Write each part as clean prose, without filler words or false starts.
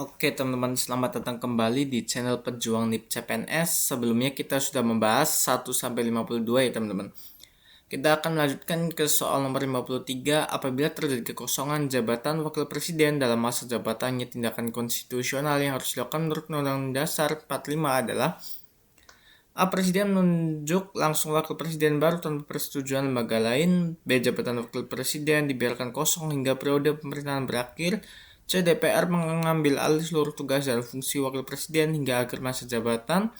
Oke teman-teman, selamat datang kembali di channel Pejuang NIP CPNS. Sebelumnya kita sudah membahas 1-52 ya teman-teman. Kita akan melanjutkan ke soal nomor 53. Apabila terjadi kekosongan jabatan wakil presiden dalam masa jabatannya, tindakan konstitusional yang harus dilakukan menurut Undang-Undang Dasar 45 adalah A. Presiden menunjuk langsung wakil presiden baru tanpa persetujuan lembaga lain. B. Jabatan wakil presiden dibiarkan kosong hingga periode pemerintahan berakhir. C. DPR mengambil alih seluruh tugas dan fungsi wakil presiden hingga akhir masa jabatan.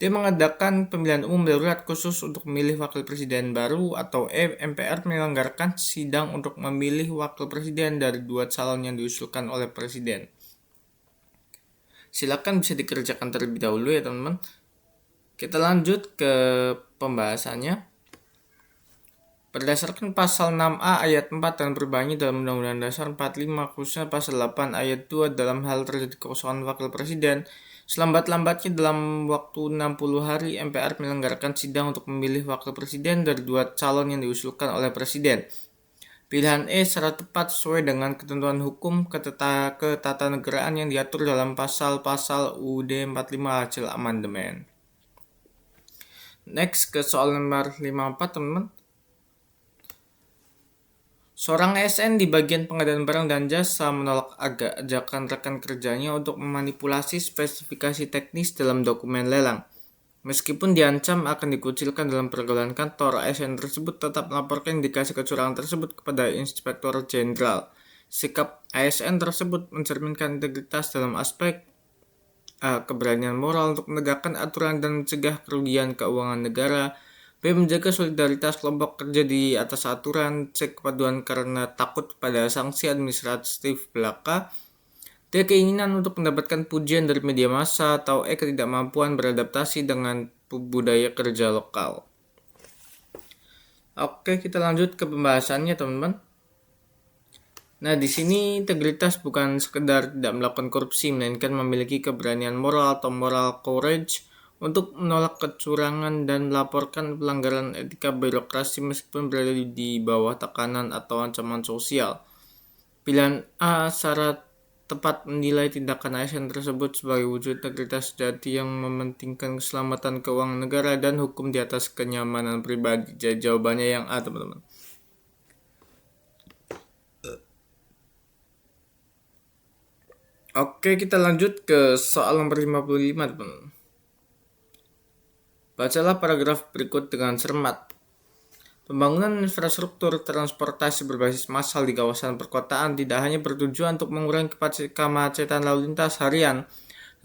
D. Mengadakan pemilihan umum darurat khusus untuk memilih wakil presiden baru. Atau E. MPR menyelenggarakan sidang untuk memilih wakil presiden dari dua calon yang diusulkan oleh presiden. Silakan bisa dikerjakan terlebih dahulu ya teman-teman. Kita lanjut ke pembahasannya. Berdasarkan pasal 6A ayat 4 dan perubahannya dalam Undang-Undang Dasar 45, khususnya pasal 8 ayat 2 dalam hal terjadi kekosongan wakil presiden, selambat-lambatnya dalam waktu 60 hari MPR menyelenggarakan sidang untuk memilih wakil presiden dari dua calon yang diusulkan oleh presiden. Pilihan E secara tepat sesuai dengan ketentuan hukum ketatanegaraan yang diatur dalam pasal-pasal UUD 45 hasil amandemen. Next ke soal nomor 54 teman-teman. Seorang ASN di bagian pengadaan barang dan jasa menolak ajakan rekan kerjanya untuk memanipulasi spesifikasi teknis dalam dokumen lelang. Meskipun diancam akan dikucilkan dalam pergaulan kantor, ASN tersebut tetap melaporkan indikasi kecurangan tersebut kepada Inspektur Jenderal. Sikap ASN tersebut mencerminkan integritas dalam aspek keberanian moral untuk menegakkan aturan dan mencegah kerugian keuangan negara. B. Menjaga solidaritas kelompok kerja di atas aturan. C. Kepaduan karena takut pada sanksi administratif belaka. D. Keinginan untuk mendapatkan pujian dari media massa. Atau E. Ketidakmampuan beradaptasi dengan budaya kerja lokal. Oke, kita lanjut ke pembahasannya teman-teman. Nah, di sini integritas bukan sekedar tidak melakukan korupsi, melainkan memiliki keberanian moral atau moral courage untuk menolak kecurangan dan melaporkan pelanggaran etika birokrasi meskipun berada di bawah tekanan atau ancaman sosial. Pilihan A secara tepat menilai tindakan ASN tersebut sebagai wujud integritas sejati yang mementingkan keselamatan keuangan negara dan hukum di atas kenyamanan pribadi. Jadi jawabannya yang A teman-teman. Oke, kita lanjut ke soal nomor 55 teman-teman. Bacalah paragraf berikut dengan cermat. Pembangunan infrastruktur transportasi berbasis massal di kawasan perkotaan tidak hanya bertujuan untuk mengurangi kemacetan lalu lintas harian,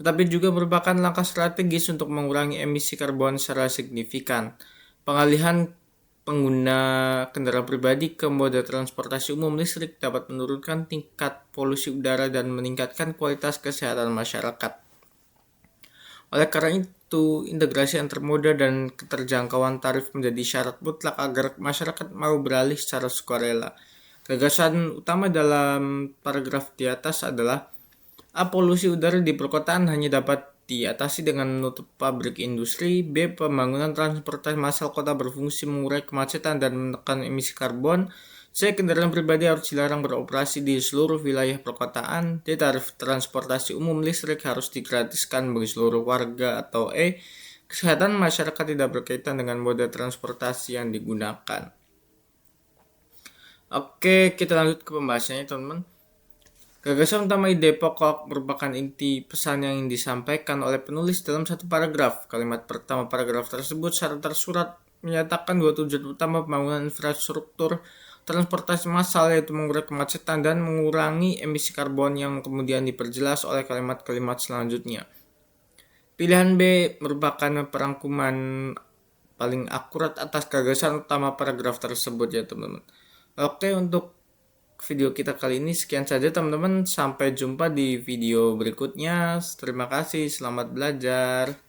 tetapi juga merupakan langkah strategis untuk mengurangi emisi karbon secara signifikan. Pengalihan pengguna kendaraan pribadi ke moda transportasi umum listrik dapat menurunkan tingkat polusi udara dan meningkatkan kualitas kesehatan masyarakat. Oleh karena itu, integrasi antar moda dan keterjangkauan tarif menjadi syarat mutlak agar masyarakat mau beralih secara sukarela. Gagasan utama dalam paragraf di atas adalah A. Polusi udara di perkotaan hanya dapat diatasi dengan menutup pabrik industri. B. Pembangunan transportasi massal kota berfungsi mengurai kemacetan dan menekan emisi karbon. C. Kendaraan pribadi harus dilarang beroperasi di seluruh wilayah perkotaan. D. Tarif transportasi umum listrik harus digratiskan bagi seluruh warga. Atau E. Kesehatan masyarakat tidak berkaitan dengan moda transportasi yang digunakan. Oke, kita lanjut ke pembahasannya teman-teman. Gagasan utama ide pokok merupakan inti pesan yang disampaikan oleh penulis dalam satu paragraf. Kalimat pertama paragraf tersebut secara tersurat menyatakan dua tujuan utama pembangunan infrastruktur transportasi massal, yaitu mengurangi kemacetan dan mengurangi emisi karbon, yang kemudian diperjelas oleh kalimat-kalimat selanjutnya. Pilihan B merupakan perangkuman paling akurat atas gagasan utama paragraf tersebut ya teman-teman. Oke, untuk video kita kali ini sekian saja teman-teman. Sampai jumpa di video berikutnya. Terima kasih, selamat belajar.